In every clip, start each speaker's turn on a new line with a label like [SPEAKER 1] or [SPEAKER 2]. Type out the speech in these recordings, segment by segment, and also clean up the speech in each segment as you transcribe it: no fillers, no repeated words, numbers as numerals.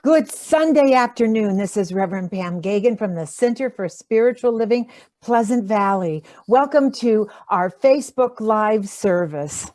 [SPEAKER 1] Good Sunday afternoon. This is Reverend Pam Geagan from the Center for Spiritual Living, Pleasant Valley. Welcome to our Facebook Live service.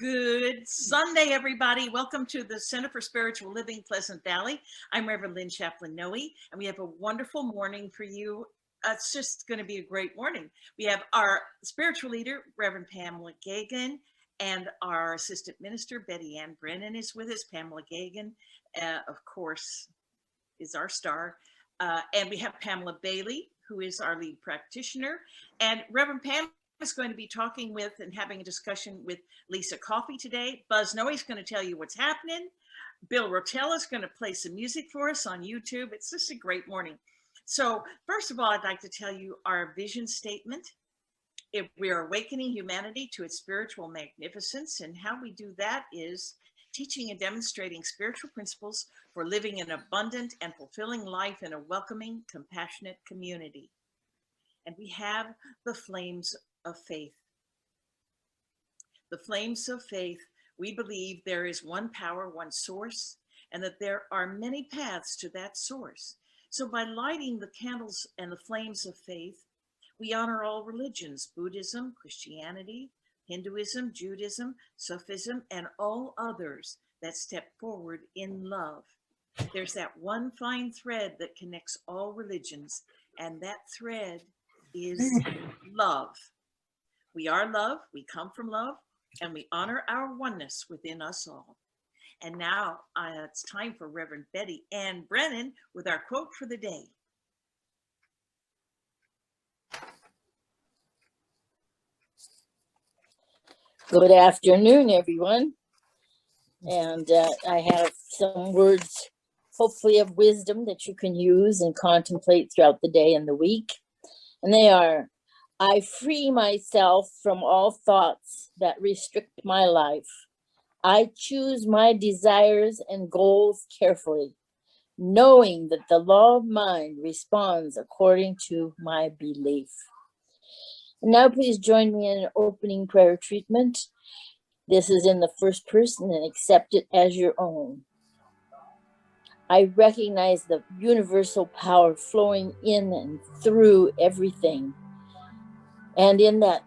[SPEAKER 2] Good Sunday, everybody. Welcome to the Center for Spiritual Living, Pleasant Valley. I'm Reverend Lynn Chaplin-Noe, and we have a wonderful morning for you. It's just going to be a great morning. We have our spiritual leader, Reverend Pamela Geagan, and our assistant minister, Betty Ann Brennan, is with us. Pamela Geagan, of course, is our star. And we have Pamela Bailey, who is our lead practitioner. And Reverend Pam is going to be talking with and having a discussion with LissaCoffey today. Buzz Noe is going to tell you what's happening. Bill Rotella is going to play some music for us on YouTube. It's just a great morning. So first of all, I'd like to tell you our vision statement. If we are awakening humanity to its spiritual magnificence, and how we do that is teaching and demonstrating spiritual principles for living an abundant and fulfilling life in a welcoming, compassionate community. And we have the flames of faith. The flames of faith, we believe there is one power, one source, and that there are many paths to that source. So by lighting the candles and the flames of faith, we honor all religions, Buddhism, Christianity, Hinduism, Judaism, Sufism, and all others that step forward in love. There's that one fine thread that connects all religions, and that thread is love. We are love, we come from love, and we honor our oneness within us all. And now it's time for Reverend Betty Ann Brennan with our quote for the day.
[SPEAKER 3] Good afternoon, everyone. And I have some words, hopefully of wisdom, that you can use and contemplate throughout the day and the week. And they are, I free myself from all thoughts that restrict my life. I choose my desires and goals carefully, knowing that the law of mind responds according to my belief. And now please join me in an opening prayer treatment. This is in the first person and accept it as your own. I recognize the universal power flowing in and through everything. And in that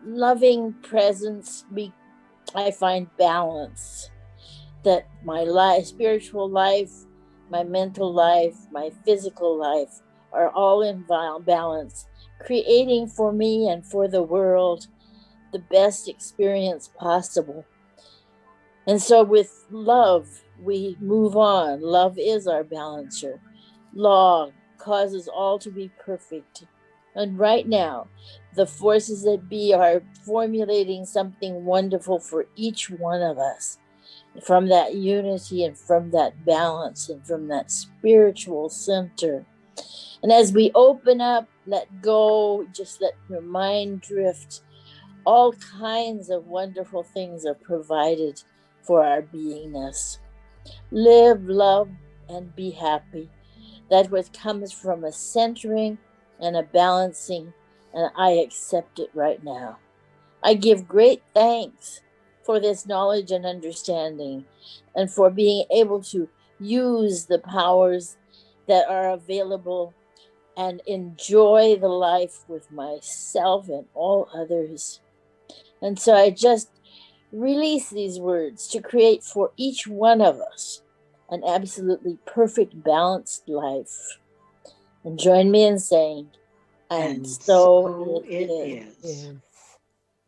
[SPEAKER 3] loving presence, I find balance. That my life, spiritual life, my mental life, my physical life are all in balance, creating for me and for the world the best experience possible. And so with love, we move on. Love is our balancer. Law causes all to be perfect. And right now, the forces that be are formulating something wonderful for each one of us, from that unity and from that balance and from that spiritual center. And as we open up, let go, just let your mind drift, all kinds of wonderful things are provided for our beingness. Live, love, and be happy. That what comes from a centering and a balancing, and I accept it right now. I give great thanks for this knowledge and understanding, and for being able to use the powers that are available and enjoy the life with myself and all others. And so I just release these words to create for each one of us an absolutely perfect, balanced life. And join me in saying, and so it is.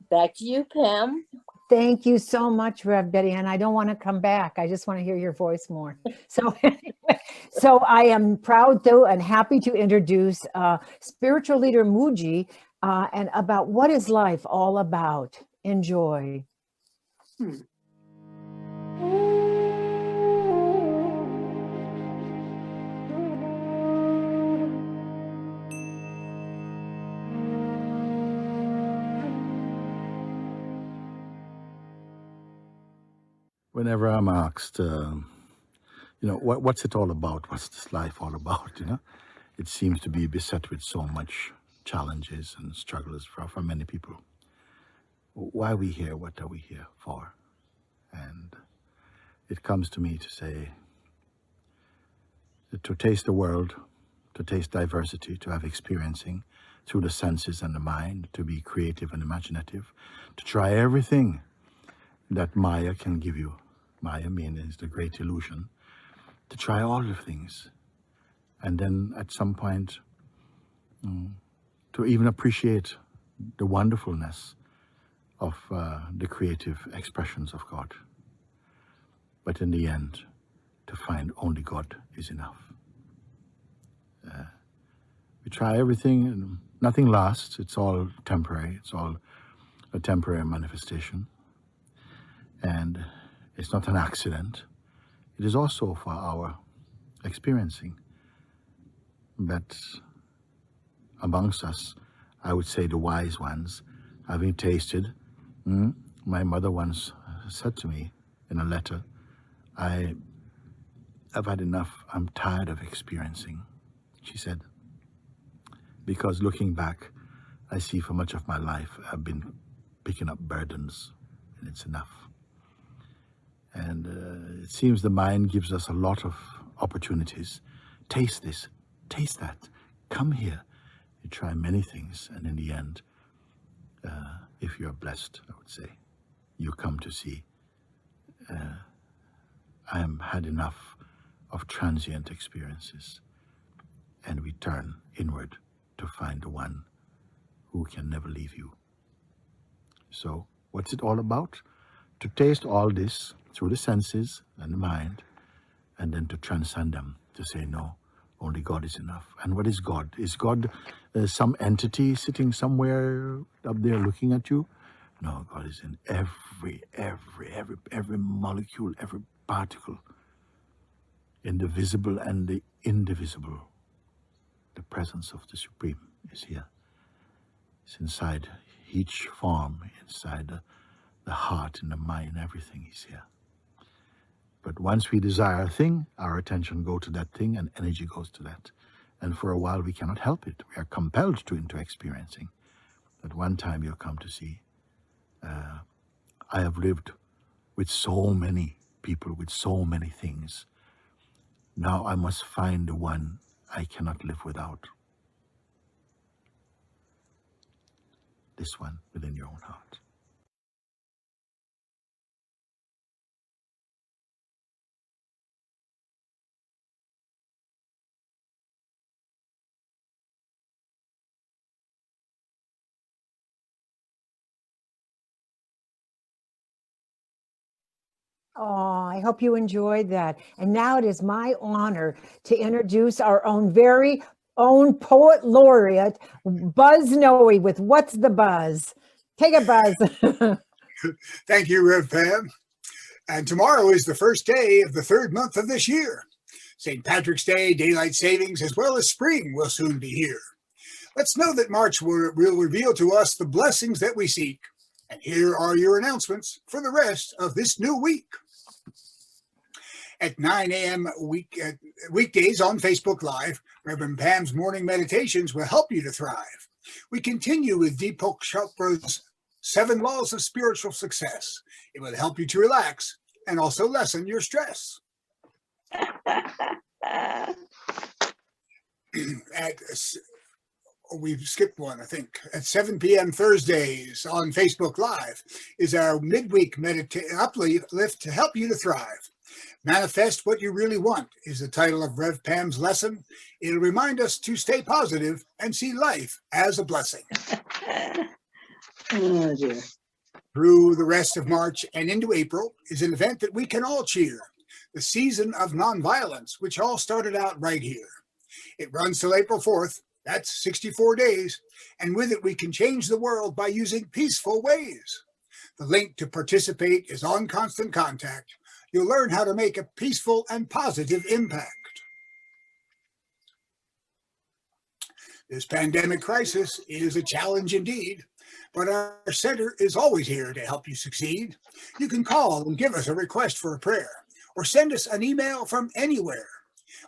[SPEAKER 3] Back to you, Pam.
[SPEAKER 1] Thank you so much, Rev Betty. And I don't want to come back. I just want to hear your voice more. So anyway, so I am proud though and happy to introduce spiritual leader Muji and about what is life all about. Enjoy.
[SPEAKER 4] Whenever I'm asked, what's it all about? What's this life all about? It seems to be beset with so much challenges and struggles for many people. Why are we here? What are we here for? And it comes to me to say, to taste the world, to taste diversity, to have experiencing through the senses and the mind, to be creative and imaginative, to try everything that Maya can give you. Maya means the great illusion. To try all the things. And then at some point, to even appreciate the wonderfulness of the creative expressions of God. But in the end, to find only God is enough. We try everything and nothing lasts. It's all temporary. It's all a temporary manifestation. And it's not an accident. It is also for our experiencing. But amongst us, I would say the wise ones, having tasted, my mother once said to me in a letter, I've had enough. I'm tired of experiencing, she said. Because looking back, I see for much of my life, I've been picking up burdens, and it's enough. And it seems the mind gives us a lot of opportunities. Taste this, taste that, come here. You try many things, and in the end, if you're blessed, I would say, you come to see, I have had enough of transient experiences, and we turn inward to find the one who can never leave you. So, what's it all about? To taste all this through the senses and the mind, and then to transcend them, to say, no, only God is enough. And what is God? Is God some entity sitting somewhere up there looking at you? No, God is in every molecule, every particle, in the visible and the indivisible. The presence of the Supreme is here. It's inside each form, inside the heart and the mind, everything is here. But once we desire a thing, our attention goes to that thing and energy goes to that. And for a while we cannot help it. We are compelled into experiencing. But one time you'll come to see, I have lived with so many people, with so many things. Now I must find the one I cannot live without. This one within your own heart.
[SPEAKER 1] Oh, I hope you enjoyed that. And now it is my honor to introduce our own very own poet laureate, Buzz Noe with What's the Buzz? Take it, Buzz.
[SPEAKER 5] Thank you, Rev Pam. And tomorrow is the first day of the third month of this year. St. Patrick's Day, daylight savings, as well as spring will soon be here. Let's know that March will reveal to us the blessings that we seek. And here are your announcements for the rest of this new week. At 9 a.m. weekdays on Facebook Live, Reverend Pam's morning meditations will help you to thrive. We continue with Deepak Chopra's 7 Laws of Spiritual Success. It will help you to relax and also lessen your stress. We've skipped one, I think. At 7 p.m. Thursdays on Facebook Live is our midweek uplift to help you to thrive. Manifest What You Really Want is the title of Rev Pam's lesson. It'll remind us to stay positive and see life as a blessing.
[SPEAKER 6] Oh dear.
[SPEAKER 5] Through the rest of March and into April is an event that we can all cheer, the Season of Nonviolence, which all started out right here. It runs till April 4th. That's 64 days. And with it, we can change the world by using peaceful ways. The link to participate is on Constant Contact. You'll learn how to make a peaceful and positive impact. This pandemic crisis is a challenge indeed, but our center is always here to help you succeed. You can call and give us a request for a prayer, or send us an email from anywhere.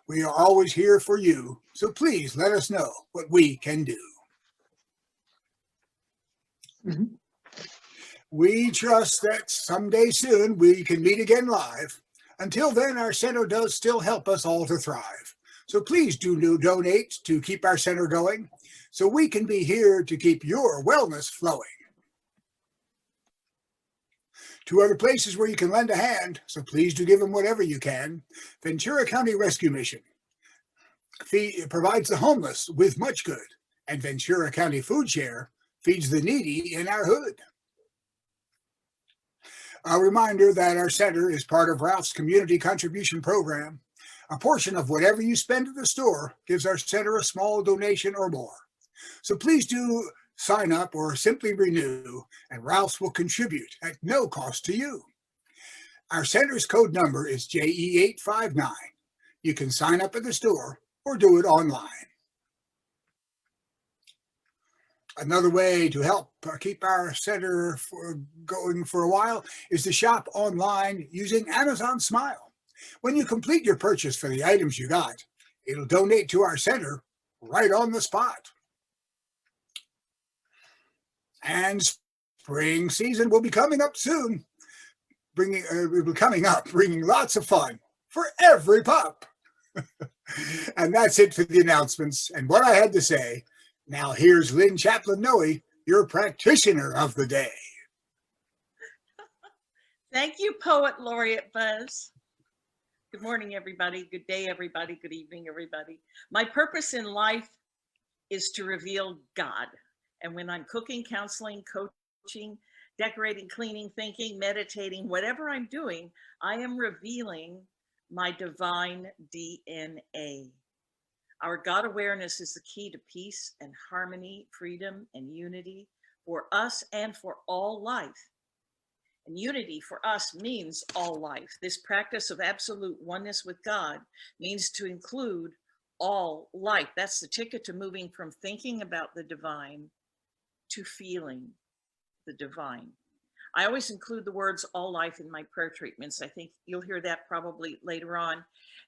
[SPEAKER 5] We are always here for you, so please let us know what we can do. We trust that someday soon we can meet again live. Until then, our center does still help us all to thrive. So please do donate to keep our center going, so we can be here to keep your wellness flowing. Two other places where you can lend a hand, so please do give them whatever you can. Ventura County Rescue Mission provides the homeless with much good, and Ventura County Food Share feeds the needy in our hood. A reminder that our center is part of Ralph's Community Contribution Program. A portion of whatever you spend at the store gives our center a small donation or more. So please do sign up or simply renew, and Ralph's will contribute at no cost to you. Our center's code number is JE859. You can sign up at the store or do it online. Another way to help keep our center going for a while is to shop online using Amazon Smile. When you complete your purchase for the items you got, it'll donate to our center right on the spot. And spring season will be coming up soon, bringing lots of fun for every pup. And that's it for the announcements and what I had to say. Now here's Lynn Chaplin-Noe, your practitioner of the day.
[SPEAKER 2] Thank you, Poet Laureate Buzz. Good morning, everybody. Good day, everybody. Good evening, everybody. My purpose in life is to reveal God. And when I'm cooking, counseling, coaching, decorating, cleaning, thinking, meditating, whatever I'm doing, I am revealing my divine DNA. Our God awareness is the key to peace and harmony, freedom and unity for us and for all life. And unity for us means all life. This practice of absolute oneness with God means to include all life. That's the ticket to moving from thinking about the divine to feeling the divine. I always include the words all life in my prayer treatments. I think you'll hear that probably later on,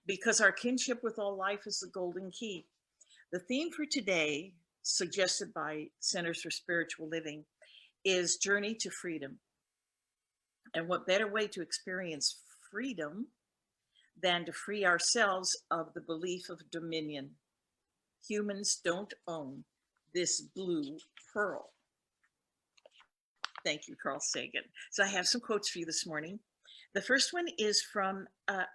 [SPEAKER 2] because our kinship with all life is the golden key. The theme for today, suggested by Centers for Spiritual Living, is Journey to Freedom. And what better way to experience freedom than to free ourselves of the belief of dominion? Humans don't own this blue pearl. Thank you, Carl Sagan. So I have some quotes for you this morning. The first one is from a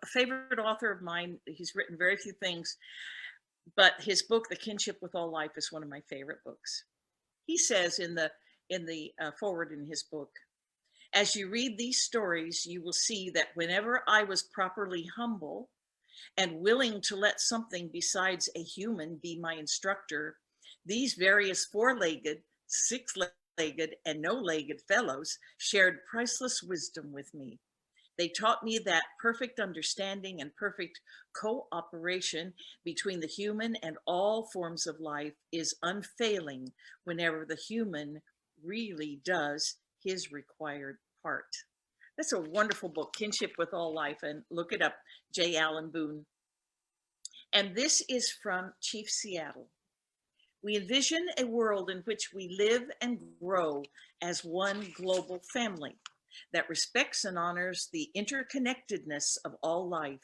[SPEAKER 2] favorite author of mine. He's written very few things, but his book, The Kinship with All Life, is one of my favorite books. He says in the foreword in his book, as you read these stories, you will see that whenever I was properly humble and willing to let something besides a human be my instructor, these various four-legged, six-legged, and no-legged fellows shared priceless wisdom with me. They taught me that perfect understanding and perfect cooperation between the human and all forms of life is unfailing whenever the human really does his required part. That's a wonderful book, Kinship with All Life, and look it up, J. Allen Boone. And this is from Chief Seattle. We envision a world in which we live and grow as one global family that respects and honors the interconnectedness of all life,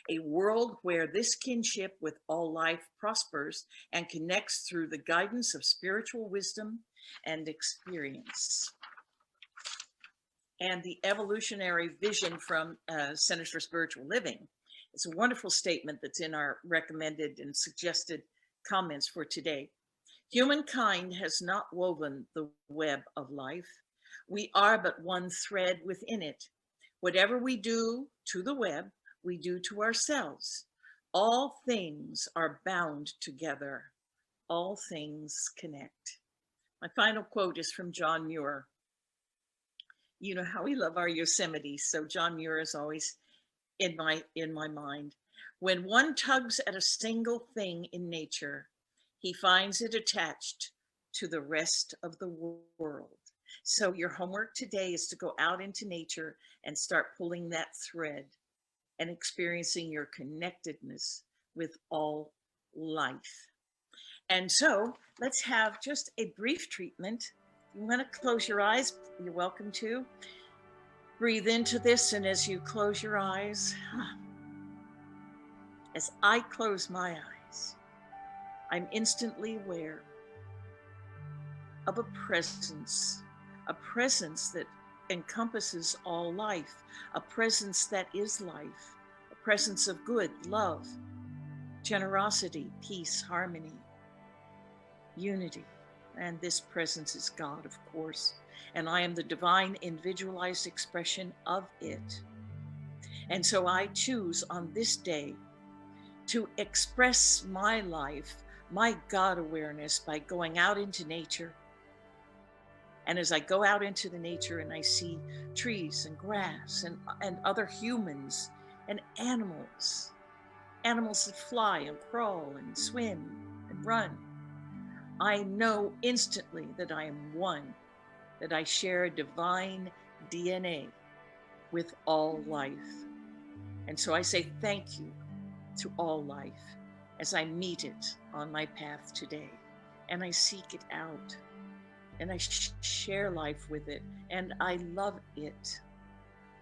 [SPEAKER 2] a world where this kinship with all life prospers and connects through the guidance of spiritual wisdom and experience. And the evolutionary vision from Centers for Spiritual Living. It's a wonderful statement that's in our recommended and suggested comments for today. Humankind has not woven the web of life. We are but one thread within it. Whatever we do to the web, we do to ourselves. All things are bound together. All things connect. My final quote is from John Muir. You know how we love our Yosemite, so John Muir is always in my mind. When one tugs at a single thing in nature, he finds it attached to the rest of the world. So your homework today is to go out into nature and start pulling that thread and experiencing your connectedness with all life. And so let's have just a brief treatment. You want to close your eyes, you're welcome to. Breathe into this, and as you close your eyes, as I close my eyes, I'm instantly aware of a presence that encompasses all life, a presence that is life, a presence of good, love, generosity, peace, harmony, unity. And this presence is God, of course, and I am the divine individualized expression of it. And so I choose on this day to express my life, my God awareness, by going out into nature. And as I go out into the nature and I see trees and grass and other humans and animals that fly and crawl and swim and run, I know instantly that I am one, that I share a divine DNA with all life. And so I say thank you to all life as I meet it on my path today, and I seek it out, and I share life with it, and I love it.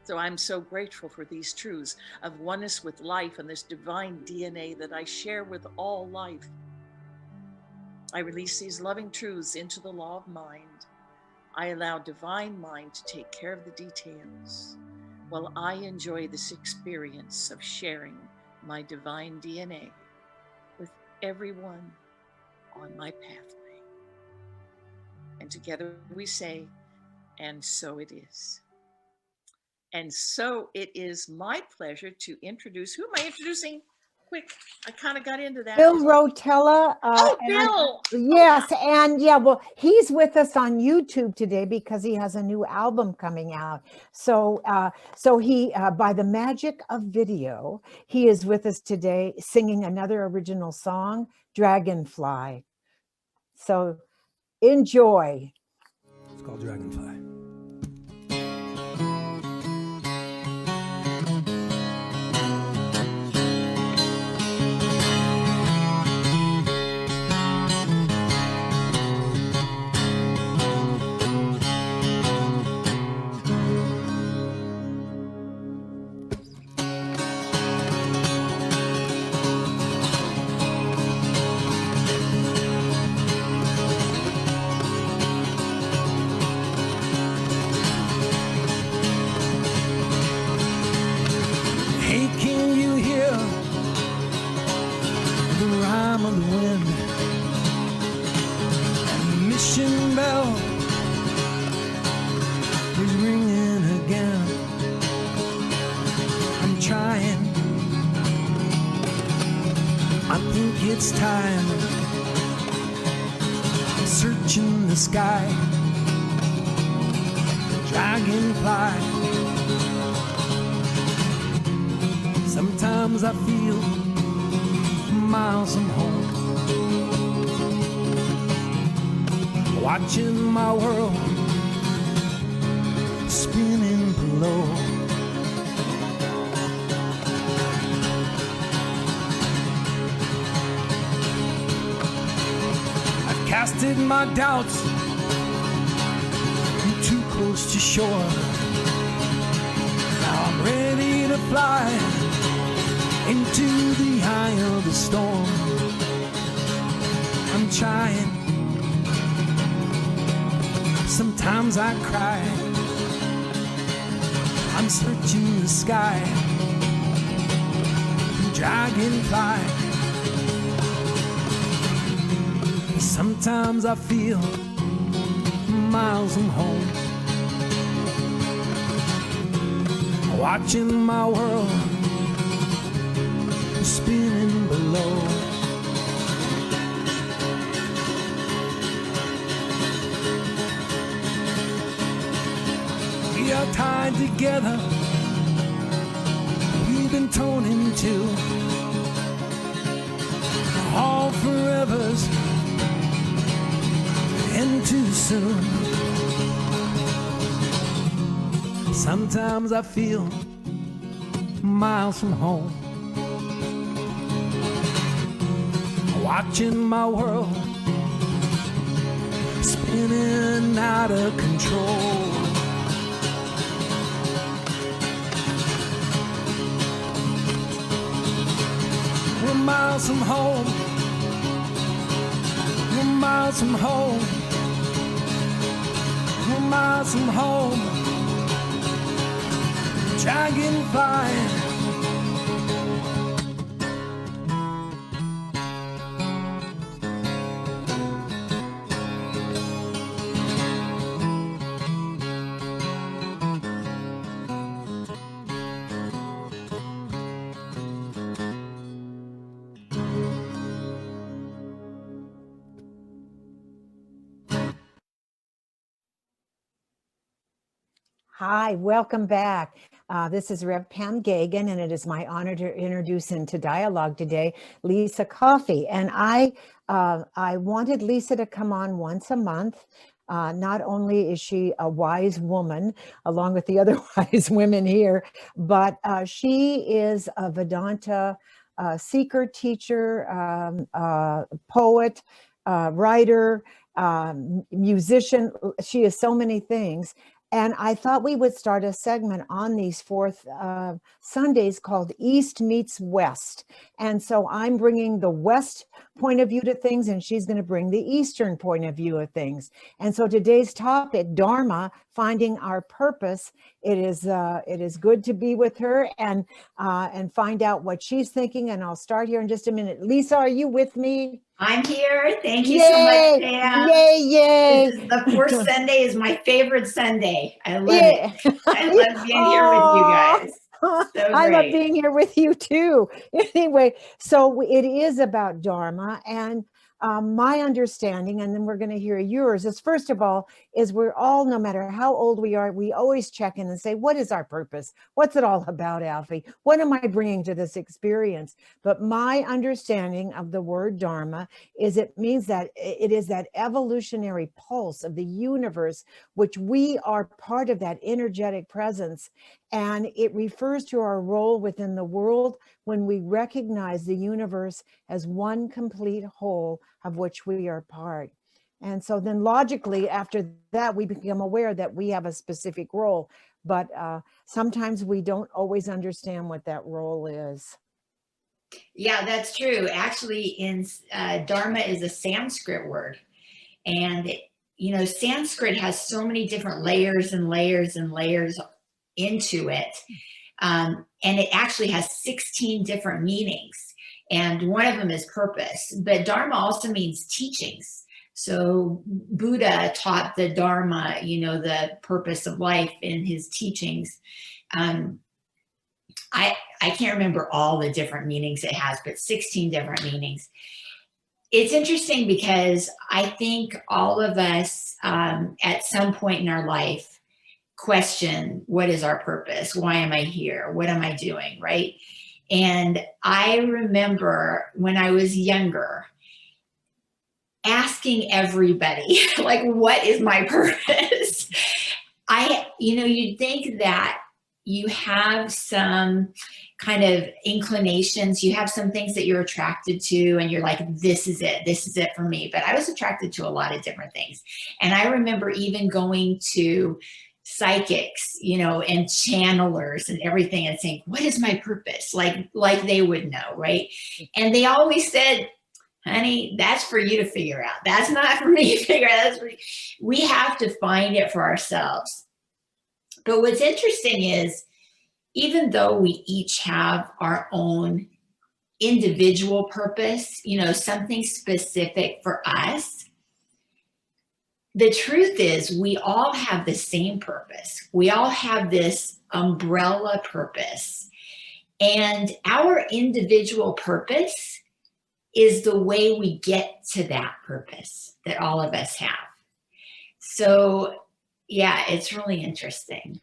[SPEAKER 2] So I'm so grateful for these truths of oneness with life and this divine DNA that I share with all life. I release these loving truths into the law of mind. I allow divine mind to take care of the details while I enjoy this experience of sharing my divine DNA with everyone on my pathway. And together we say, and so it is. And so it is my pleasure to introduce, who am I introducing? Quick, I kind of got into that.
[SPEAKER 1] Bill Rotella.
[SPEAKER 2] Bill.
[SPEAKER 1] Yes, and yeah, well, he's with us on YouTube today because he has a new album coming out. So, he, by the magic of video, he is with us today singing another original song, Dragonfly. So, enjoy.
[SPEAKER 6] It's called Dragonfly. It's time, searching the sky, dragonfly. Sometimes I feel miles from home, watching my world spinning below. Casted my doubts too close to shore. Now I'm ready to fly into the eye of the storm. I'm trying. Sometimes I cry. I'm searching the sky. Dragonfly. Sometimes I feel miles from home, watching my world spinning below. We are tied together, we've been torn in two. All forever's and too soon. Sometimes I feel miles from home, watching my world spinning out of control. We're miles from home, we're miles from home, we're miles from home. Dragonfly.
[SPEAKER 1] Hi, welcome back. This is Rev Pam Geagan, and it is my honor to introduce into dialogue today LissaCoffey. And I wanted Lisa to come on once a month. Not only is she a wise woman, along with the other wise women here, but she is a Vedanta seeker, teacher, poet, writer, musician. She is so many things. And I thought we would start a segment on these fourth Sundays called East Meets West. And so I'm bringing the West point of view to things, and she's going to bring the Eastern point of view of things. And so today's topic, Dharma, finding our purpose. It is good to be with her and find out what she's thinking. And I'll start here in just a minute. Lisa, are you with me?
[SPEAKER 7] I'm here. Thank you so much, Pam.
[SPEAKER 1] Yay, yay.
[SPEAKER 7] This is the fourth Sunday is my favorite Sunday. I love it. I love being here with you guys. So
[SPEAKER 1] I love
[SPEAKER 7] great.
[SPEAKER 1] being here with you too. Anyway, so it is about Dharma, and my understanding, and then we're going to hear yours, is first of all, is we're all, no matter how old we are, we always check in and say, what is our purpose? What's it all about, Alfie? What am I bringing to this experience? But my understanding of the word Dharma is it means that it is that evolutionary pulse of the universe, which we are part of that energetic presence. And it refers to our role within the world when we recognize the universe as one complete whole of which we are part. And so then logically, after that, we become aware that we have a specific role, but sometimes we don't always understand what that role is.
[SPEAKER 7] Yeah, that's true. Actually, in Dharma is a Sanskrit word. And, you know, Sanskrit has so many different layers and layers and layers into it. And it actually has 16 different meanings. And one of them is purpose. But Dharma also means teachings. So Buddha taught the Dharma, you know, the purpose of life in his teachings. I can't remember all the different meanings it has, but 16 different meanings. It's interesting because I think all of us at some point in our life question, what is our purpose? Why am I here? What am I doing, right? And I remember when I was younger, asking everybody, like, what is my purpose? You'd think that you have some kind of inclinations, you have some things that you're attracted to, and you're like, this is it for me. But I was attracted to a lot of different things. And I remember even going to psychics, you know, and channelers and everything and saying, what is my purpose? Like they would know, right? And they always said, honey, that's for you to figure out. That's not for me to figure out. We have to find it for ourselves. But what's interesting is, even though we each have our own individual purpose, you know, something specific for us, the truth is we all have the same purpose. We all have this umbrella purpose. And our individual purpose is the way we get to that purpose that all of us have. So yeah, it's really interesting.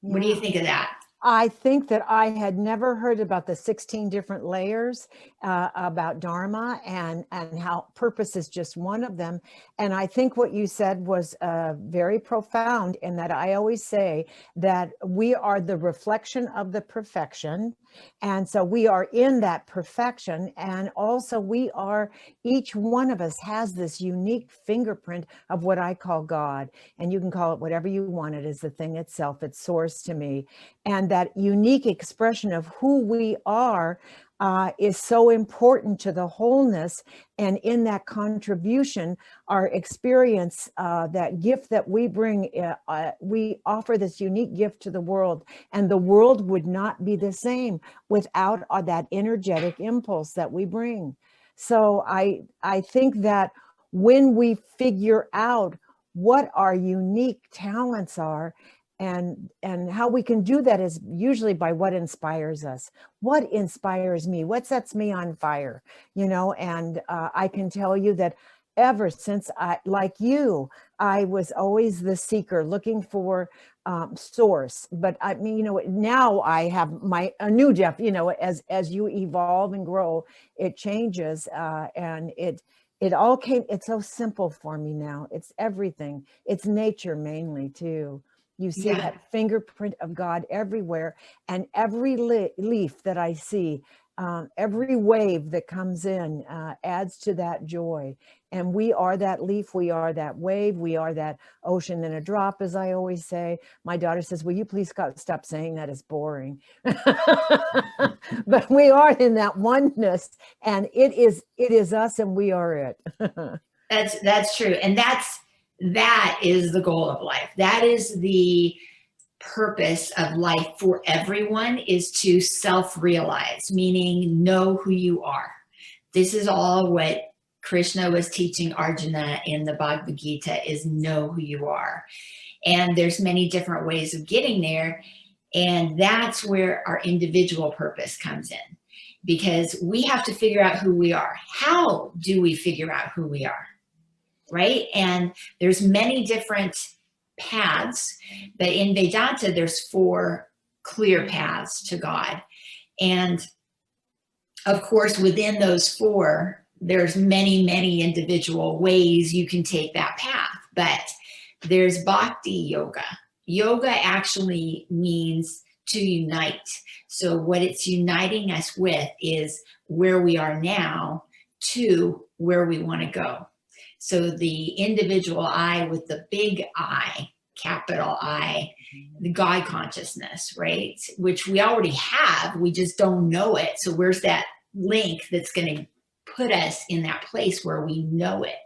[SPEAKER 7] What do you think of that?
[SPEAKER 1] I think that I had never heard about the 16 different layers about Dharma, and how purpose is just one of them. And I think what you said was very profound, in that I always say that we are the reflection of the perfection. And so we are in that perfection. And also we are, each one of us has this unique fingerprint of what I call God. And you can call it whatever you want. It is the thing itself. It's source to me. And that unique expression of who we are is so important to the wholeness. And in that contribution, our experience, that gift that we bring, we offer this unique gift to the world, and the world would not be the same without that energetic impulse that we bring. So I think that when we figure out what our unique talents are, and how we can do that is usually by what inspires us. What inspires me? What sets me on fire? You know, and I can tell you that ever since like you, I was always the seeker, looking for source. But I mean, you know, now I have a new Jeff. You know, as you evolve and grow, it changes, and it all came. It's so simple for me now. It's everything. It's nature mainly too. You see that fingerprint of God everywhere, and every leaf that I see, every wave that comes in adds to that joy. And we are that leaf, we are that wave, we are that ocean in a drop, as I always say. My daughter says, will you please stop saying that, it's boring. But we are in that oneness, and it is us and we are it.
[SPEAKER 7] That's true. And that is the goal of life. That is the purpose of life for everyone, is to self-realize, meaning know who you are. This is all what Krishna was teaching Arjuna in the Bhagavad Gita, is know who you are. And there's many different ways of getting there. And that's where our individual purpose comes in, because we have to figure out who we are. How do we figure out who we are? Right? And there's many different paths, but in Vedanta, there's 4 clear paths to God. And of course, within those 4, there's many, many individual ways you can take that path. But there's Bhakti Yoga. Yoga actually means to unite. So what it's uniting us with is where we are now to where we want to go. So the individual I with the big I, capital I, the God consciousness, right? Which we already have, we just don't know it. So where's that link that's going to put us in that place where we know it?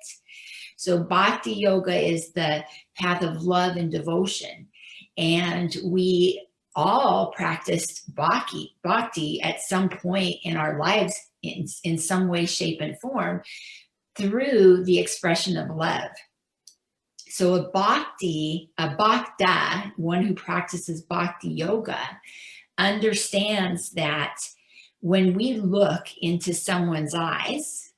[SPEAKER 7] So Bhakti Yoga is the path of love and devotion. And we all practiced Bhakti at some point in our lives in some way, shape, and form, through the expression of love. So a bhakta, one who practices Bhakti Yoga, understands that when we look into someone's eyes,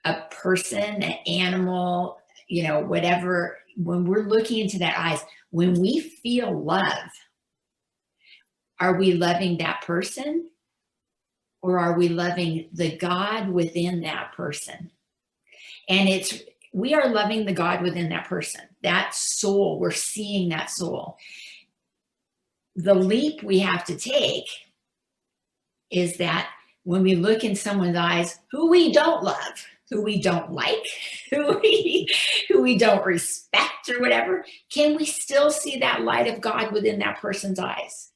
[SPEAKER 7] a person, an animal, you know, whatever, when we're looking into that eyes, when we feel love, are we loving that person, or are we loving the God within that person? And we are loving the God within that person, that soul. We're seeing that soul. The leap we have to take is that when we look in someone's eyes, who we don't love, who we don't like, who we don't respect or whatever, can we still see that light of God within that person's eyes?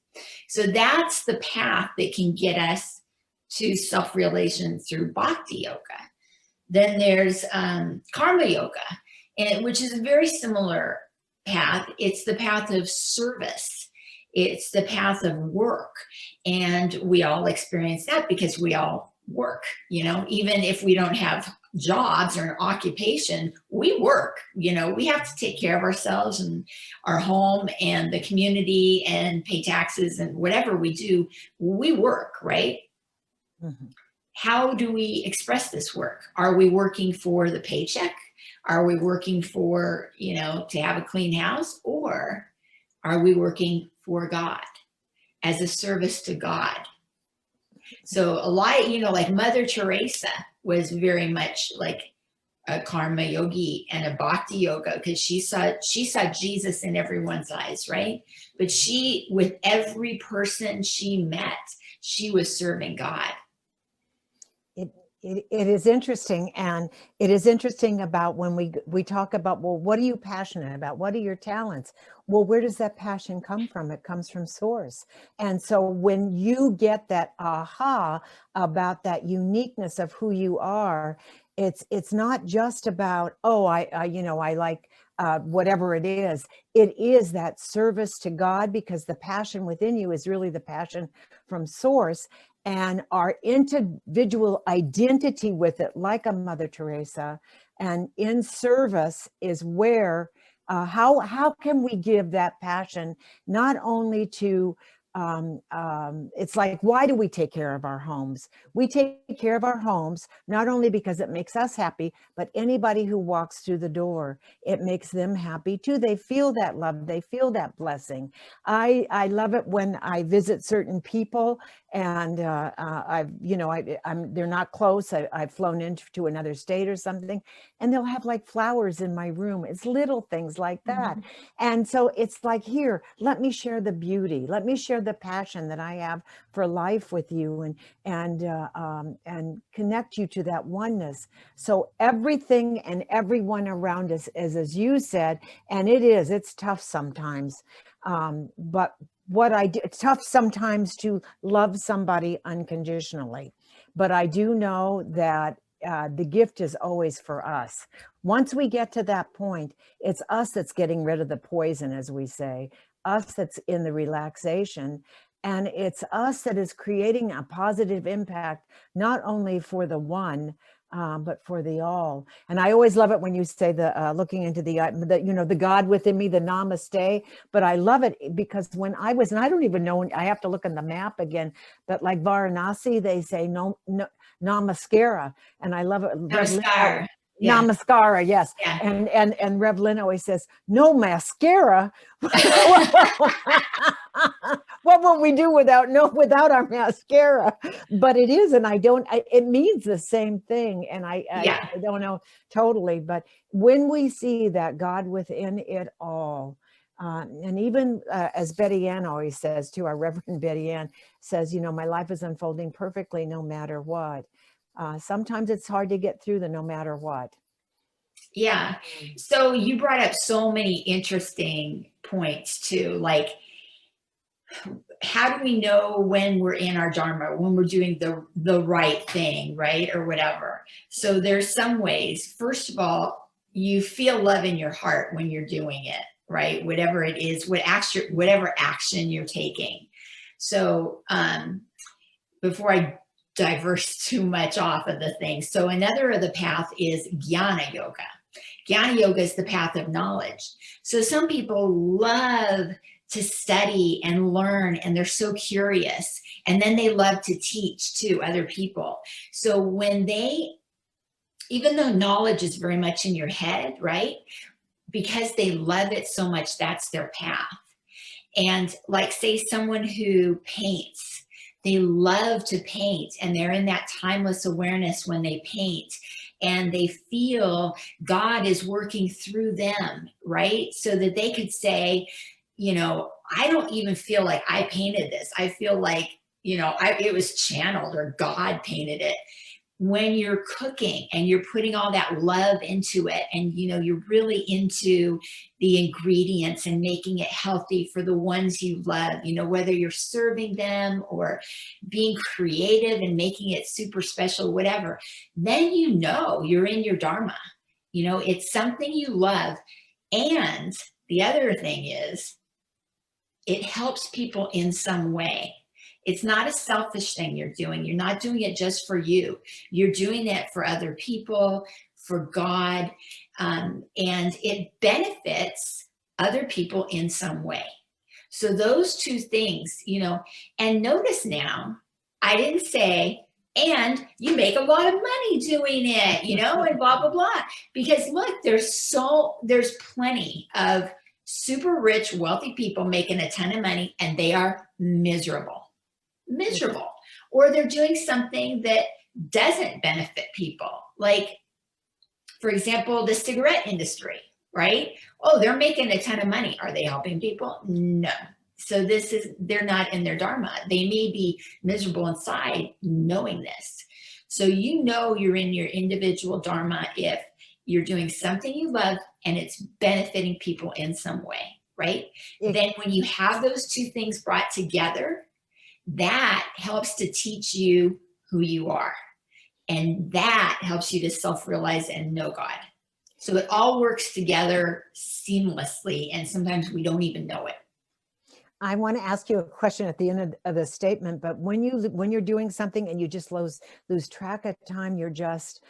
[SPEAKER 7] So that's the path that can get us to self-realization through Bhakti Yoga. Then there's Karma Yoga, which is a very similar path. It's the path of service. It's the path of work. And we all experience that because we all work, you know, even if we don't have jobs or an occupation, we work, we have to take care of ourselves and our home and the community and pay taxes and whatever we do, we work, right?
[SPEAKER 1] Mm-hmm.
[SPEAKER 7] How do we express this work? Are we working for the paycheck? Are we working for, to have a clean house? Or are we working for God as a service to God? So a lot, like Mother Teresa was very much like a karma yogi and a bhakti yoga, because she saw Jesus in everyone's eyes, right? But with every person she met, she was serving God.
[SPEAKER 1] It is interesting, and it is interesting about when we talk about, well, what are you passionate about? What are your talents? Well, where does that passion come from? It comes from source. And so when you get that aha about that uniqueness of who you are, it's not just about, oh, I like whatever it is. It is that service to God, because the passion within you is really the passion from source. And our individual identity with it, like a Mother Teresa, and in service is where, how can we give that passion not only to, it's like, why do we take care of our homes? We take care of our homes, not only because it makes us happy, but anybody who walks through the door, it makes them happy too. They feel that love, they feel that blessing. I love it when I visit certain people, and they're not close. I've flown into another state or something, and they'll have like flowers in my room. It's little things like that.
[SPEAKER 7] Mm-hmm.
[SPEAKER 1] And so it's like, here, let me share the beauty. Let me share the passion that I have for life with you, and connect you to that oneness. So everything and everyone around us is, as you said, and it's tough sometimes. But what I do, it's tough sometimes to love somebody unconditionally, but I do know that the gift is always for us. Once we get to that point, it's us that's getting rid of the poison, as we say, us that's in the relaxation, and it's us that is creating a positive impact, not only for the one, but for the all. And I always love it when you say the looking into the God within me, the namaste. But I love it because when I was, and I don't even know, I have to look on the map again, but like Varanasi, they say no namaskara, and I love it.
[SPEAKER 7] Namaskar. Yeah.
[SPEAKER 1] Namaskara, yes.
[SPEAKER 7] Yeah.
[SPEAKER 1] And Rev Lynn always says, no mascara. What will we do without our mascara? But it is, and it means the same thing. And I don't know totally, but when we see that God within it all, and even as Betty Ann always says too, our Reverend Betty Ann says, my life is unfolding perfectly no matter what. Sometimes it's hard to get through the no matter what.
[SPEAKER 7] Yeah. So you brought up so many interesting points too, like, how do we know when we're in our Dharma, when we're doing the right thing, right? Or whatever. So there's some ways. First of all, you feel love in your heart when you're doing it, right? Whatever it is, whatever action you're taking. So before I diverse too much off of the thing. So another of the path is Jnana Yoga. Jnana Yoga is the path of knowledge. So some people love to study and learn, and they're so curious. And then they love to teach to other people. So even though knowledge is very much in your head, right? Because they love it so much, that's their path. And like, say someone who paints, they love to paint, and they're in that timeless awareness when they paint, and they feel God is working through them, right? So that they could say, I don't even feel like I painted this. I feel like, it was channeled, or God painted it. When you're cooking and you're putting all that love into it, and you're really into the ingredients and making it healthy for the ones you love, whether you're serving them or being creative and making it super special, whatever, then you're in your Dharma. It's something you love. And the other thing is, it helps people in some way. It's not a selfish thing you're doing. You're not doing it just for you. You're doing it for other people, for God, and it benefits other people in some way. So those two things, you know, and notice now, I didn't say, and you make a lot of money doing it, you know, and blah, blah, blah. Because look, there's plenty of super rich, wealthy people making a ton of money and they are miserable, or they're doing something that doesn't benefit people. Like, for example, the cigarette industry, right? Oh, they're making a ton of money. Are they helping people? No. So they're not in their Dharma. They may be miserable inside knowing this. So you know you're in your individual Dharma if you're doing something you love and it's benefiting people in some way, right? Then when you have those two things brought together, that helps to teach you who you are. And that helps you to self-realize and know God. So it all works together seamlessly, and sometimes we don't even know it.
[SPEAKER 1] I want to ask you a question at the end of the statement, but when you're doing something and you just lose track of time, you're just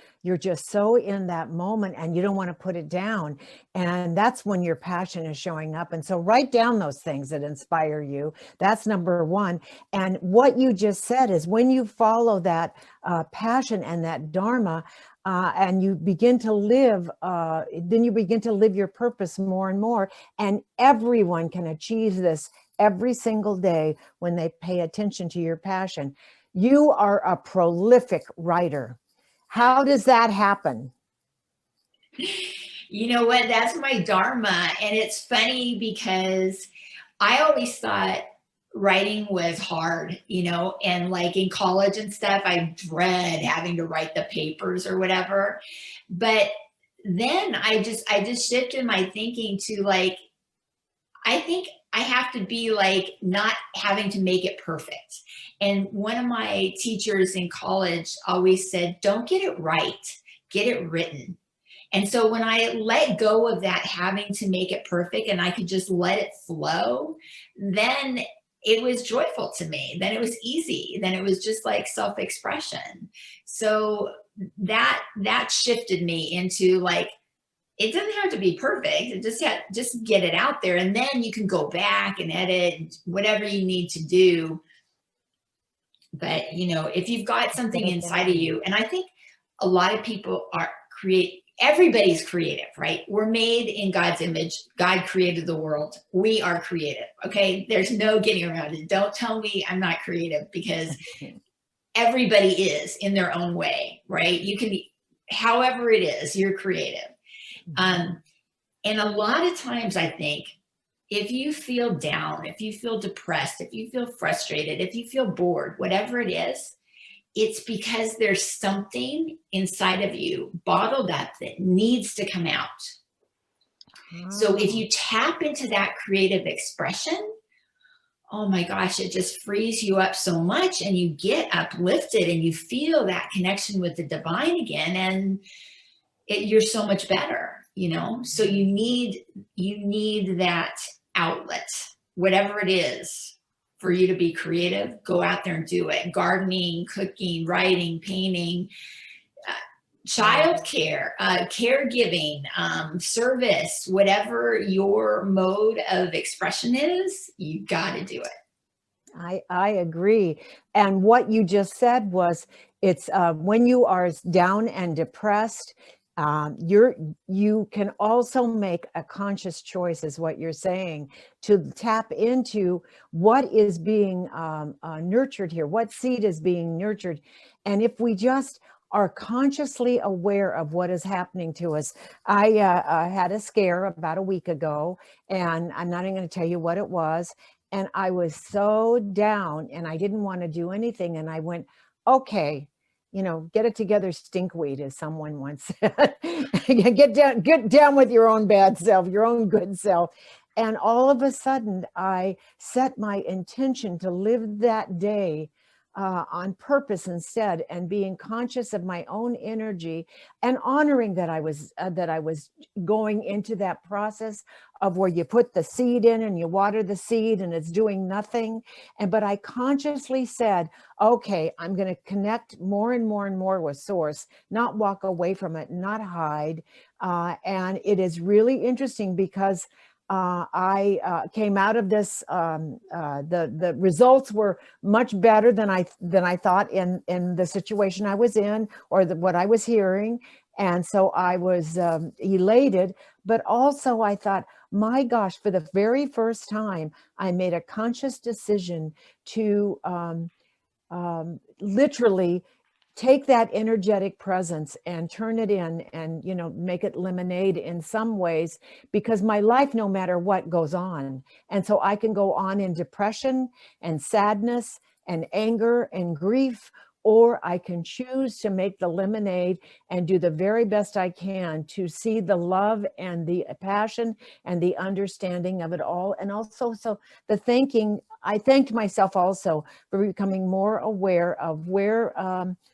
[SPEAKER 1] so in that moment and you don't want to put it down. And that's when your passion is showing up. And so write down those things that inspire you. That's number one. And what you just said is when you follow that passion and that Dharma, and you begin to live, then you begin to live your purpose more and more. And everyone can achieve this every single day when they pay attention to your passion. You are a prolific writer. How does that happen?
[SPEAKER 7] You know what? That's my Dharma. And it's funny because I always thought writing was hard, you know, and like in college and stuff, I dread having to write the papers or whatever. But then I just shifted my thinking to like, I think I have to be like not having to make it perfect. And one of my teachers in college always said, don't get it right, get it written. And so when I let go of that having to make it perfect and I could just let it flow, then it was joyful to me. Then it was easy. Then it was just like self-expression. So that shifted me into like, it doesn't have to be perfect. It just get it out there. And then you can go back and edit whatever you need to do. But, you know, if you've got something inside of you, and I think a lot of people everybody's creative, right? We're made in God's image. God created the world. We are creative. Okay. There's no getting around it. Don't tell me I'm not creative, because everybody is in their own way, right? You can be, however it is, you're creative. And a lot of times I think if you feel down, if you feel depressed, if you feel frustrated, if you feel bored, whatever it is, it's because there's something inside of you bottled up that needs to come out. So if you tap into that creative expression, oh my gosh, it just frees you up so much and you get uplifted and you feel that connection with the divine again, and you're so much better, you know? So you need that outlet, whatever it is, for you to be creative. Go out there and do it. Gardening, cooking, writing, painting, childcare, caregiving, service, whatever your mode of expression is, you got to do it.
[SPEAKER 1] I agree. And what you just said was, it's when you are down and depressed, you can also make a conscious choice, is what you're saying, to tap into what is being nurtured here, what seed is being nurtured. And if we just are consciously aware of what is happening to us. I had a scare about a week ago, and I'm not even going to tell you what it was. And I was so down and I didn't want to do anything. And I went, okay, you know, get it together, stinkweed, as someone once said. get down with your own bad self, your own good self. And all of a sudden I set my intention to live that day on purpose instead, and being conscious of my own energy and honoring that I was going into that process of where you put the seed in and you water the seed and it's doing nothing. But I consciously said, okay, I'm going to connect more and more and more with source, not walk away from it, not hide. And it is really interesting because I came out of this. The results were much better than I thought in the situation I was in, or what I was hearing, and so I was elated. But also I thought, my gosh, for the very first time, I made a conscious decision to literally take that energetic presence and turn it in and, make it lemonade in some ways, because my life, no matter what, goes on. And so I can go on in depression and sadness and anger and grief, or I can choose to make the lemonade and do the very best I can to see the love and the passion and the understanding of it all. And also, so I thanked myself also for becoming more aware of where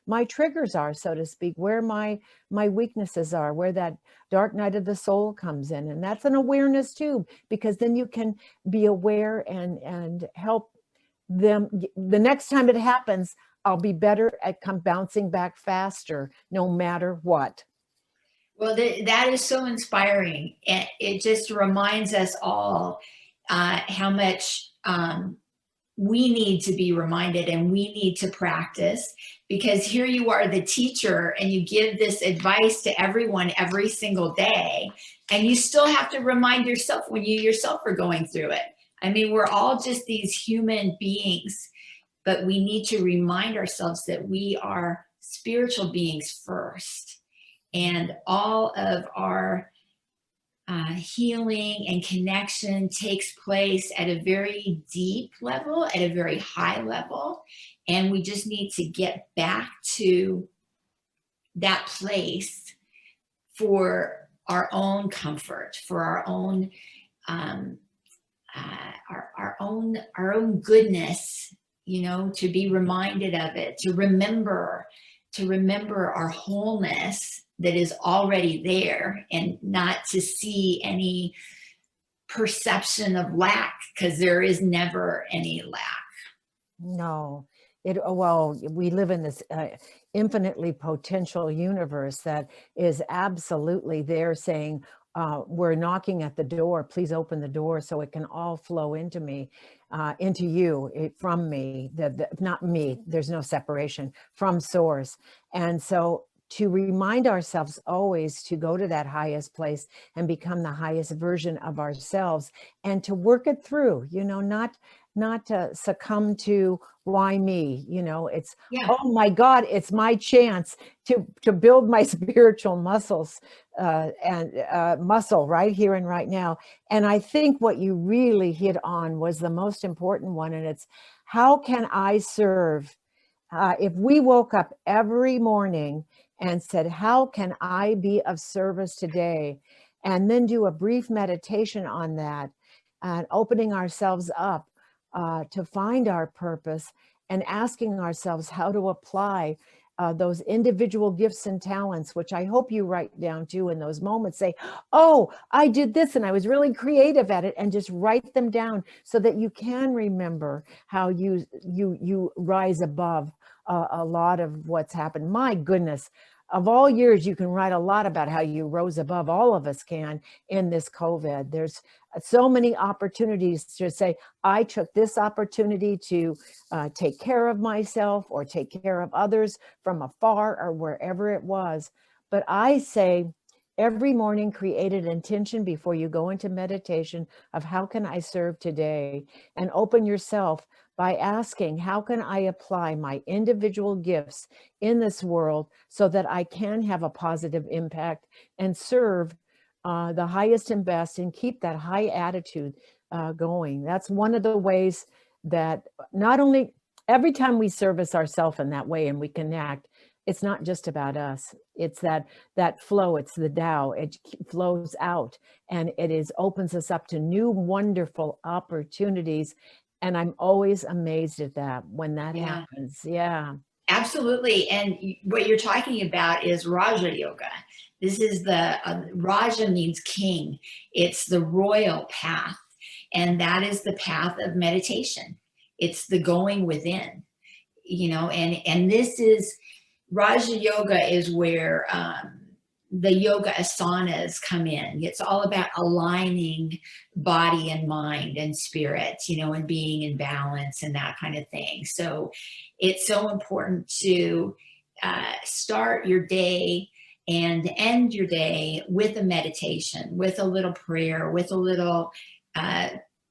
[SPEAKER 1] my triggers are, so to speak, where my weaknesses are, where that dark night of the soul comes in. And that's an awareness too, because then you can be aware and help them. The next time it happens, I'll be better at bouncing back faster, no matter what.
[SPEAKER 7] Well, that is so inspiring. And it just reminds us all how much we need to be reminded and we need to practice, because here you are, the teacher, and you give this advice to everyone every single day, and you still have to remind yourself when you yourself are going through it. I mean, we're all just these human beings, but we need to remind ourselves that we are spiritual beings first, and all of our healing and connection takes place at a very deep level, at a very high level. And we just need to get back to that place for our own comfort, for our own our own goodness, to be reminded of it, to remember our wholeness that is already there, and not to see any perception of lack, because there is never any lack.
[SPEAKER 1] No, well, we live in this infinitely potential universe that is absolutely there saying, we're knocking at the door, please open the door so it can all flow into me, into you, from me, not me, there's no separation, from source. And so to remind ourselves always to go to that highest place and become the highest version of ourselves, and to work it through, not to succumb to why me, it's, oh my God, it's my chance to build my spiritual muscles and muscle right here and right now. And I think what you really hit on was the most important one, and it's, how can I serve? If we woke up every morning and said, how can I be of service today? And then do a brief meditation on that, and opening ourselves up to find our purpose, and asking ourselves how to apply those individual gifts and talents, which I hope you write down too in those moments. Say, oh, I did this and I was really creative at it, and just write them down so that you can remember how you rise above a lot of what's happened. My goodness, of all years, you can write a lot about how you rose above. All of us can in this COVID. There's so many opportunities to say, I took this opportunity to take care of myself or take care of others from afar or wherever it was. But I say, every morning, create an intention before you go into meditation of, how can I serve today? And open yourself by asking, how can I apply my individual gifts in this world so that I can have a positive impact and serve the highest and best, and keep that high attitude going. That's one of the ways that not only every time we service ourselves in that way and we connect, it's not just about us. It's that flow. It's the Tao. It flows out, and it opens us up to new, wonderful opportunities And I'm always amazed at that when that
[SPEAKER 7] Yeah.
[SPEAKER 1] happens. Yeah.
[SPEAKER 7] Absolutely. And what you're talking about is Raja Yoga. This is the Raja means king. It's the royal path. And that is the path of meditation. It's the going within, and this is Raja Yoga is where the yoga asanas come in. It's all about aligning body and mind and spirit, and being in balance and that kind of thing. So it's so important to start your day and end your day with a meditation, with a little prayer, with a little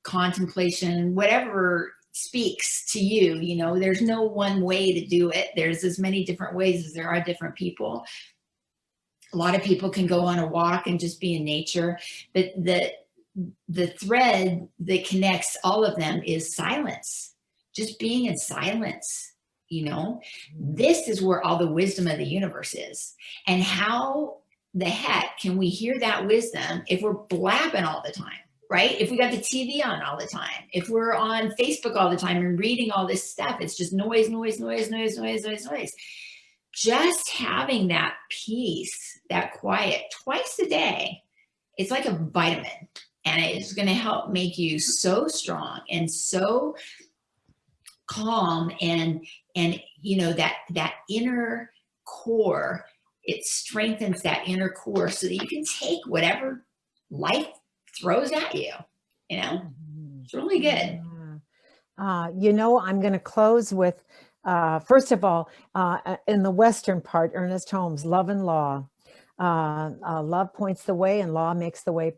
[SPEAKER 7] contemplation, whatever speaks to you. There's no one way to do it. There's as many different ways as there are different people. A lot of people can go on a walk and just be in nature, but the thread that connects all of them is silence, just being in silence. This is where all the wisdom of the universe is. And how the heck can we hear that wisdom if we're blabbing all the time? Right? If we got the TV on all the time, if we're on Facebook all the time and reading all this stuff, it's just noise, noise, noise, noise, noise, noise, noise. Just having that peace, that quiet twice a day, it's like a vitamin, and it's going to help make you so strong and so calm, and that inner core. It strengthens that inner core so that you can take whatever life throws at you. It's really good.
[SPEAKER 1] I'm going to close with, first of all, in the Western part, Ernest Holmes, Love and Law. Love points the way and law makes the way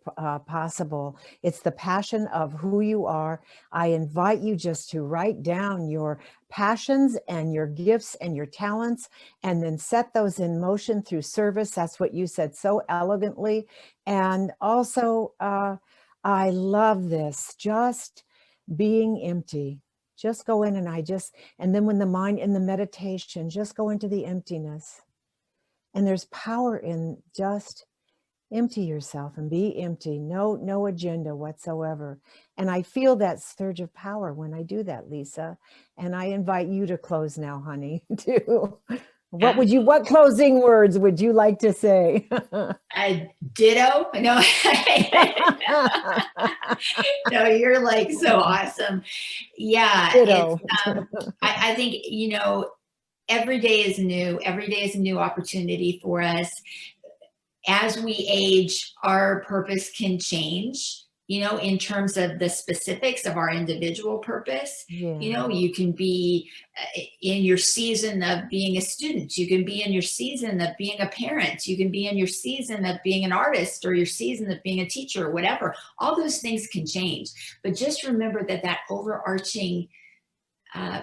[SPEAKER 1] possible. It's the passion of who you are. I invite you just to write down your passions and your gifts and your talents, and then set those in motion through service. That's what you said so elegantly. And also, I love this, just being empty. Just go in and then when the mind in the meditation, just go into the emptiness. And there's power in just empty yourself and be empty. No agenda whatsoever. And I feel that surge of power when I do that, Lisa. And I invite you to close now, honey, too. What closing words would you like to say?
[SPEAKER 7] Ditto. No, no, you're like so awesome. Yeah.
[SPEAKER 1] Ditto.
[SPEAKER 7] I think, every day is new. Every day is a new opportunity for us. As we age, our purpose can change, in terms of the specifics of our individual purpose.
[SPEAKER 1] Yeah.
[SPEAKER 7] You can be in your season of being a student. You can be in your season of being a parent. You can be in your season of being an artist, or your season of being a teacher, or whatever. All those things can change. But just remember that overarching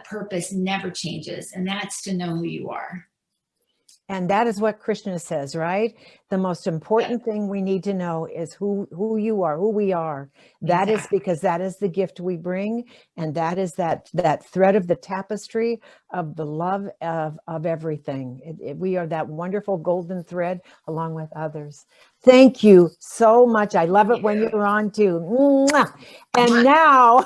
[SPEAKER 7] purpose never changes, and that's to know who you are.
[SPEAKER 1] And that is what Krishna says, right? The most important thing we need to know is who you are, who we are. That is because that is the gift we bring. And that is that thread of the tapestry of the love of everything. We are that wonderful golden thread along with others. Thank you so much. I love it when you're on too. Mwah. And now,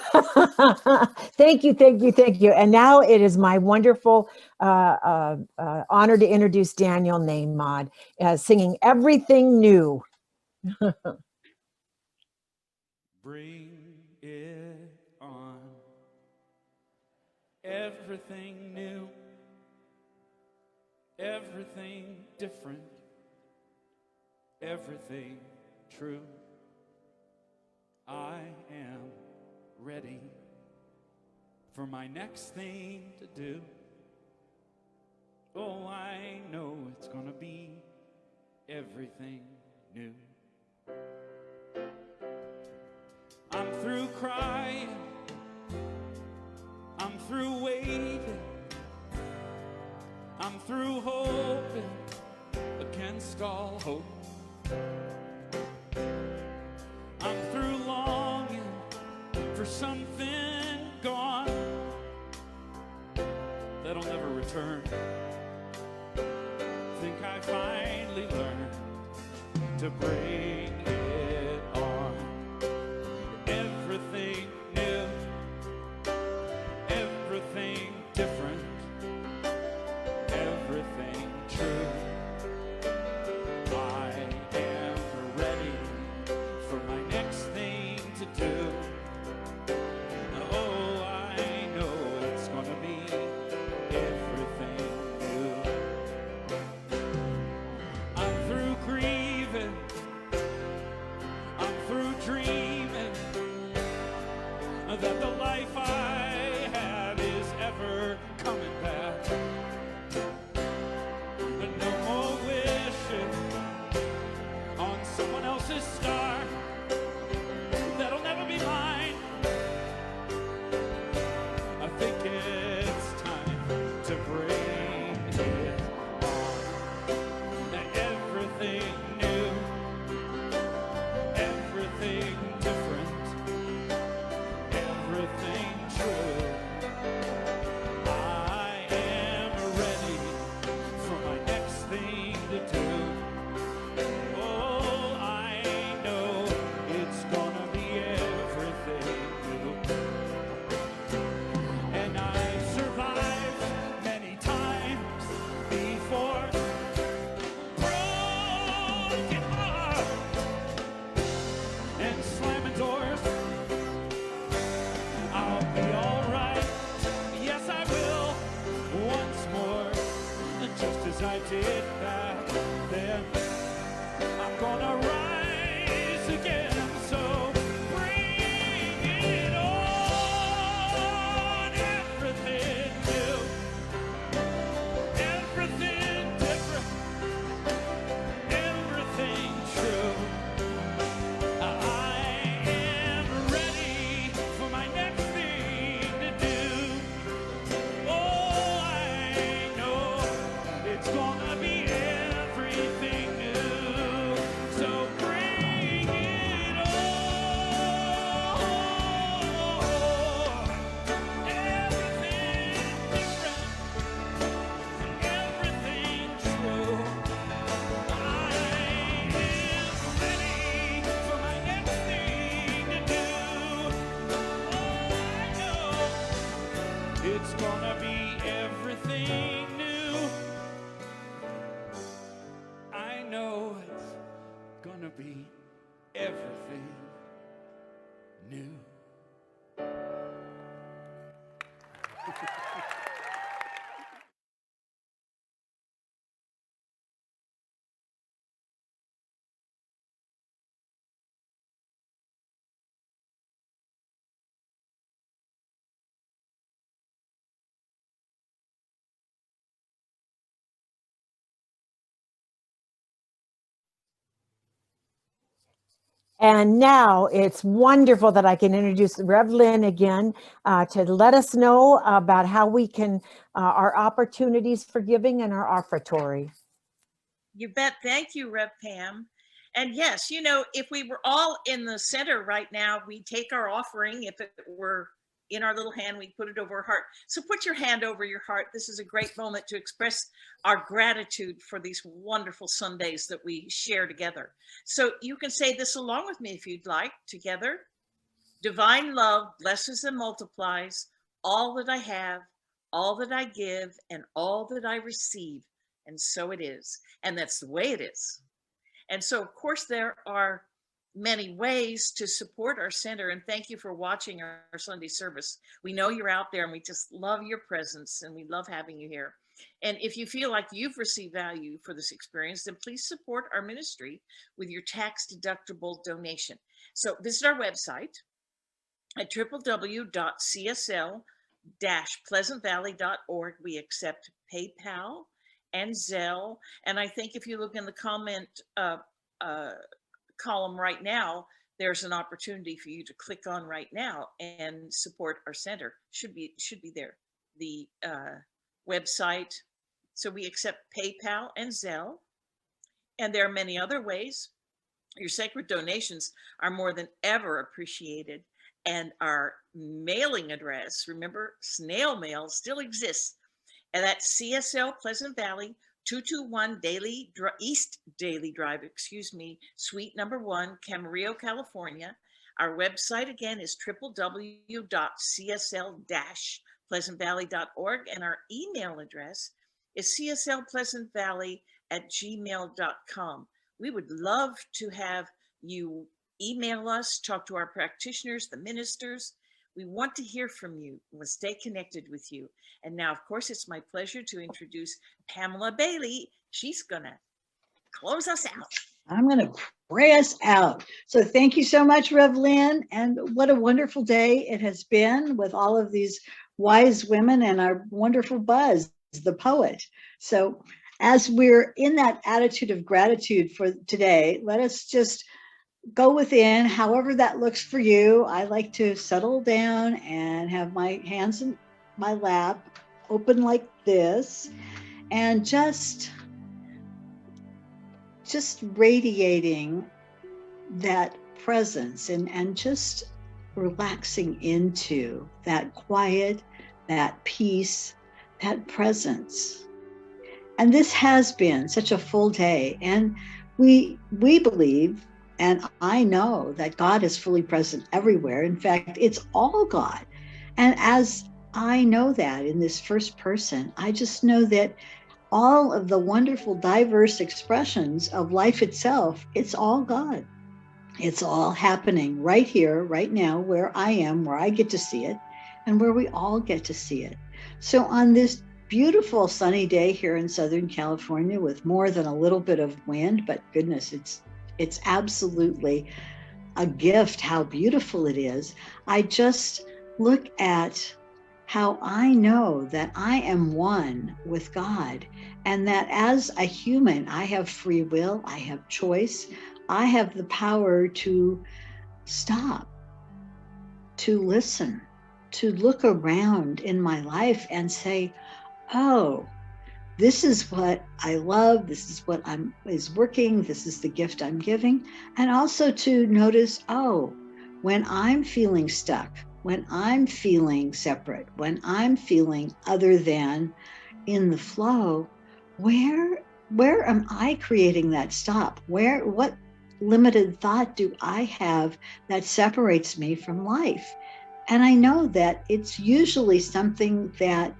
[SPEAKER 1] thank you. And now it is my wonderful honor to introduce Daniel Nahmod singing Everything New.
[SPEAKER 6] Bring it on. Everything new. Everything different. Everything true. I am ready for my next thing to do. Oh, I know it's gonna be everything new. I'm through crying. I'm through waiting. I'm through hoping against all hope. I'm through longing for something gone that'll never return. Think I finally learned to bring it on. Everything new. and slamming doors. I'll be alright, yes I will, once more, just as I did back then. I'm gonna rise again, so bring it on. Everything new, everything different, everything true. I am ready for my next thing to do. Oh, I know it's gonna be everything new. So bring it on. Everything different, everything true. I am ready for my next thing to do. Oh, I know it's gonna be everything new. I know it's gonna be everything new.
[SPEAKER 1] And now it's wonderful that I can introduce Rev Lynn again to let us know about how we can, our opportunities for giving and our offertory.
[SPEAKER 2] You bet. Thank you, Rev Pam. And yes, you know, if we were all in the center right now, we'd take our offering. If it were in our little hand, we'd put it over our heart. So put your hand over your heart. This is a great moment to express our gratitude for these wonderful Sundays that we share together. So you can say this along with me if you'd like, together. Divine love blesses and multiplies all that I have, all that I give, and all that I receive. And so it is. And that's the way it is. And so, of course, there are many ways to support our center. And thank you for watching our Sunday service. We know you're out there and we just love your presence and we love having you here. And if you feel like you've received value for this experience, then please support our ministry with your tax-deductible donation. So visit our website at www.csl-pleasantvalley.org. We accept PayPal and Zelle. And I think if you look in the comment column right now, there's an opportunity for you to click on right now and support our center. Should be there. The website. So we accept PayPal and Zelle. And there are many other ways. Your sacred donations are more than ever appreciated. And our mailing address, remember, snail mail still exists. And that's CSL Pleasant Valley, 221 East Daily Drive, Suite number 1, Camarillo, California. Our website again is www.csl-pleasantvalley.org. And our email address is cslpleasantvalley@gmail.com. We would love to have you email us, talk to our practitioners, the ministers. We want to hear from you. We'll stay connected with you. And now, of course, it's my pleasure to introduce Pamella Bailey. She's gonna close us out.
[SPEAKER 8] I'm gonna pray us out. So thank you so much, Rev Lynn. And what a wonderful day it has been with all of these wise women and our wonderful Buzz, the poet. So as we're in that attitude of gratitude for today, let us just go within, however that looks for you. I like to settle down and have my hands in my lap, open like this, and just radiating that presence and just relaxing into that quiet, that peace, that presence. And this has been such a full day. And we believe, and I know that God is fully present everywhere. In fact, it's all God. And as I know that in this first person, I just know that all of the wonderful diverse expressions of life itself, it's all God. It's all happening right here, right now, where I am, where I get to see it, and where we all get to see it. So on this beautiful sunny day here in Southern California with more than a little bit of wind, but goodness, it's absolutely a gift how beautiful it is. I just look at how I know that I am one with God, and that as a human, I have free will, I have choice, I have the power to stop, to listen, to look around in my life and say, oh, this is what I love, this is what is working, this is the gift I'm giving. And also to notice, oh, when I'm feeling stuck, when I'm feeling separate, when I'm feeling other than in the flow, where am I creating that stop? What limited thought do I have that separates me from life? And I know that it's usually something that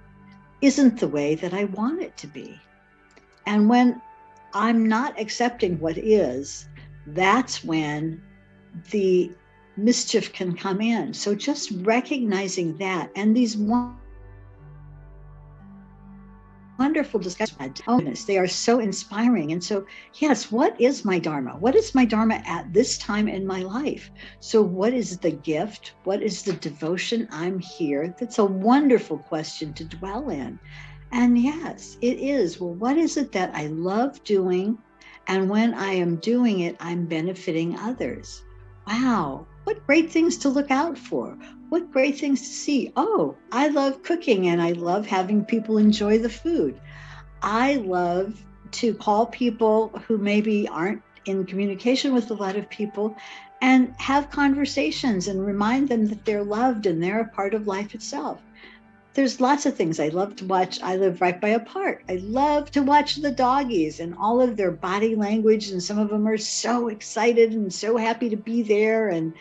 [SPEAKER 8] isn't the way that I want it to be. And when I'm not accepting what is, that's when the mischief can come in. So just recognizing that, and these wonderful discussions. Oh goodness, they are so inspiring. And so, yes, what is my Dharma? What is my Dharma at this time in my life? So what is the gift? What is the devotion I'm here? That's a wonderful question to dwell in. And yes, it is. Well, what is it that I love doing? And when I am doing it, I'm benefiting others. Wow, what great things to look out for. What great things to see. Oh, I love cooking and I love having people enjoy the food. I love to call people who maybe aren't in communication with a lot of people and have conversations and remind them that they're loved and they're a part of life itself. There's lots of things I love to watch. I live right by a park. I love to watch the doggies and all of their body language. And some of them are so excited and so happy to be there. And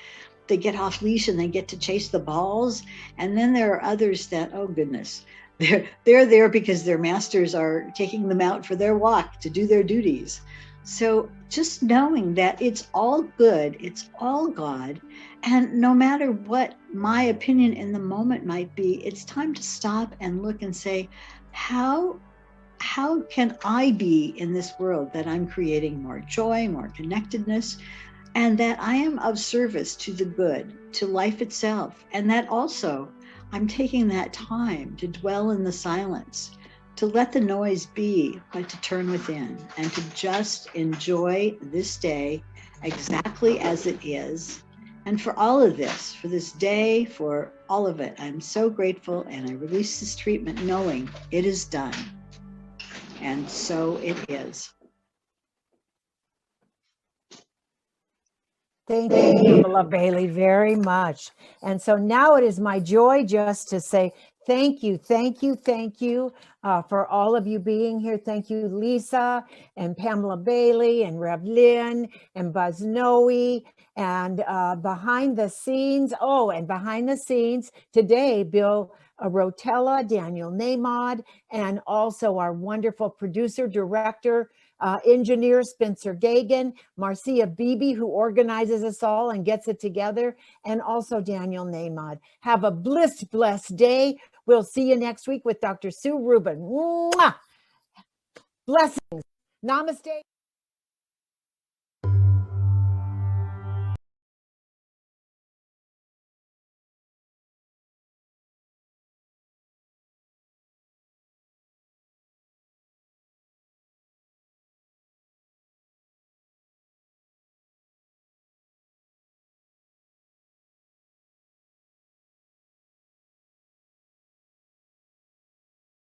[SPEAKER 8] they get off leash and they get to chase the balls. And then there are others that, oh goodness, they're there because their masters are taking them out for their walk to do their duties. So just knowing that it's all good, it's all God, and no matter what my opinion in the moment might be, it's time to stop and look and say, how can I be in this world that I'm creating more joy, more connectedness, and that I am of service to the good, to life itself, and that also I'm taking that time to dwell in the silence, to let the noise be, but to turn within and to just enjoy this day exactly as it is. And for all of this, for this day, for all of it, I'm so grateful, and I release this treatment knowing it is done. And so it is.
[SPEAKER 1] Thank you, Pamela Bailey, very much. And so now it is my joy just to say thank you for all of you being here. Thank you, Lisa and Pamela Bailey and Rev Lynn and Buzz Noe and behind the scenes. Oh, and behind the scenes today, Bill Rotella, Daniel Namod, and also our wonderful producer, director, engineer Spencer Geagan, Marcia Beebe, who organizes us all and gets it together, and also Daniel Namod. Have a blessed day. We'll see you next week with Dr. Sue Rubin. Mwah! Blessings. Namaste.